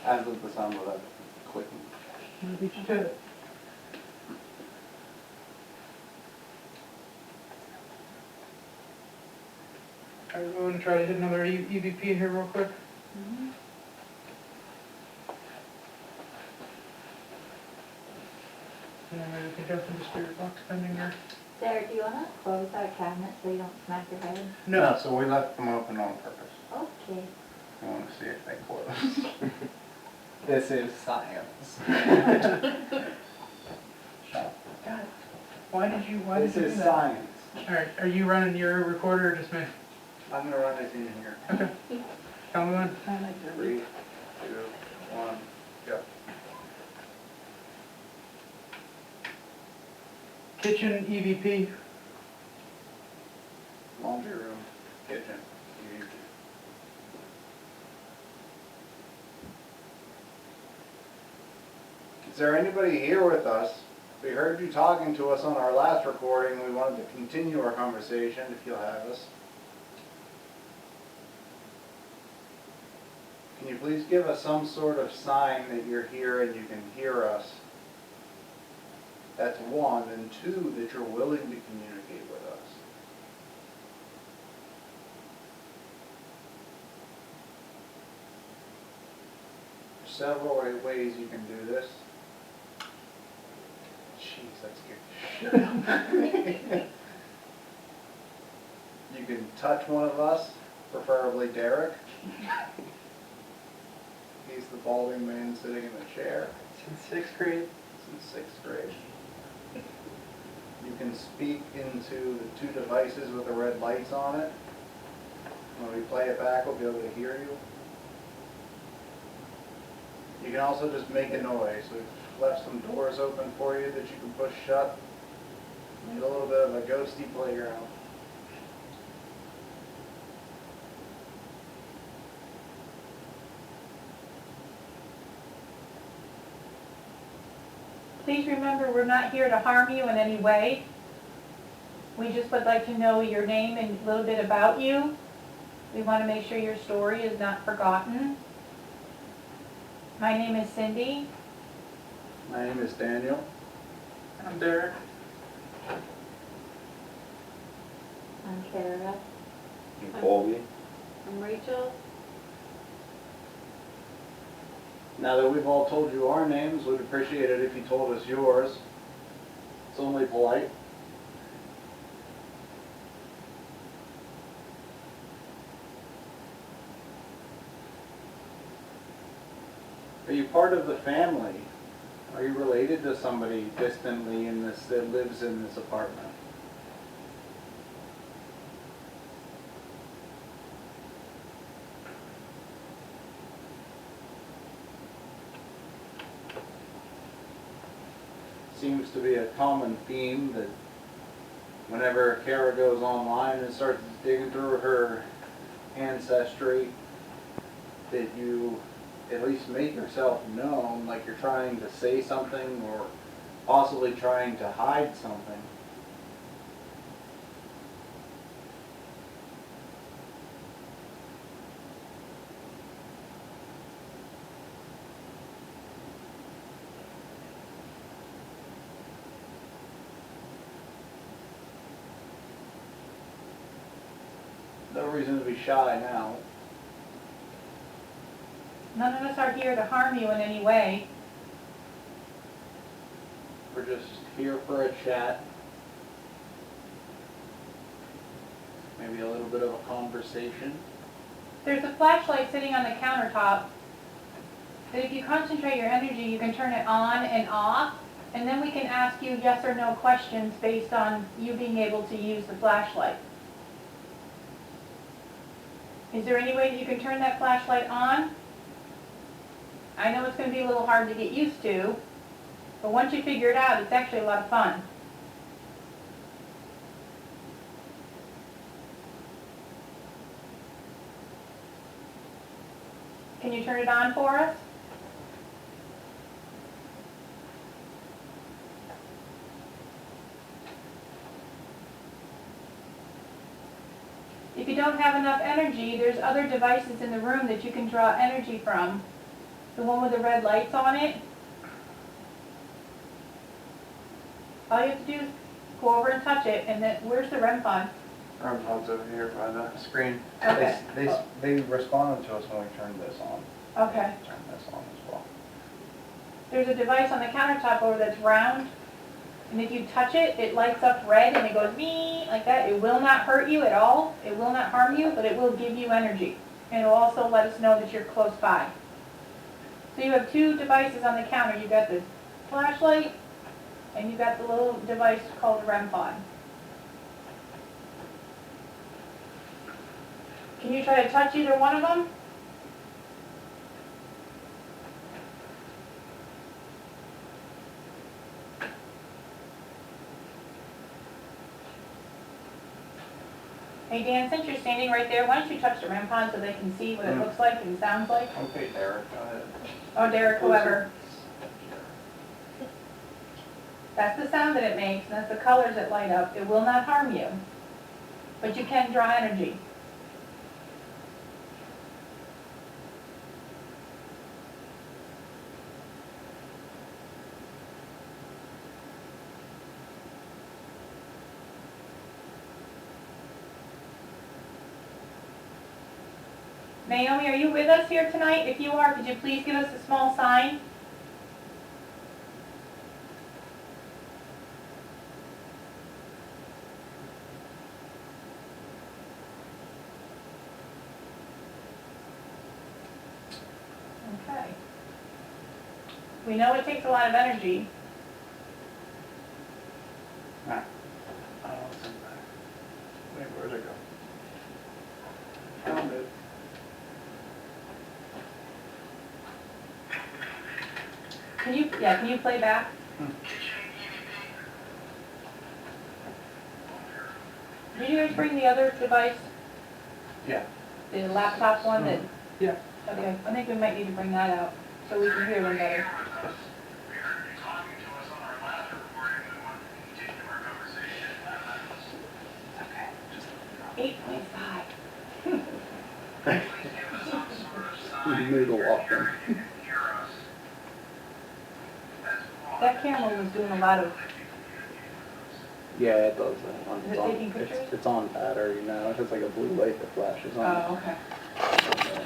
As does the sound of that clicking. I'll beat you to it. Alright, we're gonna try to hit another EVP here real quick. Mm-hmm. And then maybe we can jump into spirit box pending here. Sarah, do you want to close that cabinet so you don't smack your head? No. So we left them open on purpose. Okay. I want to see if they close. This is science. God, why did you This do is that? science. Alright, are you running your recorder or just me? I'm gonna run it in here. Okay. Tell me when. 3, 2, 1, go. Kitchen EVP. Laundry room, kitchen. EVP. Is there anybody here with us? We heard you talking to us on our last recording. We wanted to continue our conversation if you'll have us. Can you please give us some sort of sign that you're here and you can hear us? That's one. And two, that you're willing to communicate with us. There's several ways you can do this. Jeez, that scared the shit out of me. You can touch one of us, preferably Derek. He's the balding man sitting in the chair. Since 6th grade. Since 6th grade. You can speak into the two devices with the red lights on it. When we play it back, we'll be able to hear you. You can also just make a noise. We've left some doors open for you that you can push shut. Made a little bit of a ghosty playground. Please remember, we're not here to harm you in any way. We just would like to know your name and a little bit about you. We want to make sure your story is not forgotten. My name is Cindy. My name is Daniel. I'm Derek. I'm Kara. And Colby. I'm Rachel. Now that we've all told you our names, we'd appreciate it if you told us yours. It's only polite. Are you part of the family? Are you related to somebody distantly in this that lives in this apartment? Seems to be a common theme that whenever Kara goes online and starts digging through her ancestry, that you at least make yourself known, like you're trying to say something or possibly trying to hide something. No reason to be shy now. None of us are here to harm you in any way. We're just here for a chat. Maybe a little bit of a conversation. There's a flashlight sitting on the countertop that if you concentrate your energy, you can turn it on and off, and then we can ask you yes or no questions based on you being able to use the flashlight. Is there any way that you can turn that flashlight on? I know it's going to be a little hard to get used to, but once you figure it out, it's actually a lot of fun. Can you turn it on for us? If you don't have enough energy, there's other devices in the room that you can draw energy from. The one with the red lights on it. All you have to do is go over and touch it, and then, where's the REM pod? REM pod's over here by the screen. Okay. They responded to us when we turned this on. Okay. Turn this on as well. There's a device on the countertop over that's round, and if you touch it, it lights up red and it goes me like that. It will not hurt you at all. It will not harm you, but it will give you energy. And it'll also let us know that you're close by. So you have two devices on the counter. You've got the flashlight, and you've got the little device called a REM pod. Can you try to touch either one of them? Hey Dan, since you're standing right there, why don't you touch the REM pod so they can see what it looks like and sounds like? Okay, Derek, go ahead. Oh, Derek, whoever. That's the sound that it makes, and that's the colors that light up. It will not harm you, but you can draw energy. Naomi, are you with us here tonight? If you are, could you please give us a small sign? Okay. We know it takes a lot of energy. Ah. Oh, it's in there. Wait, where'd it go? Found it. Can you play back? Did you guys bring the other device? Yeah. The laptop one that? Yeah. Okay, I think we might need to bring that out so we can hear them better. Okay. Just 8.5. noodle off them. That camera was doing a lot of, Yeah, it does. Is it taking pictures? It's on battery now. It has like a blue light that flashes on. oh, okay.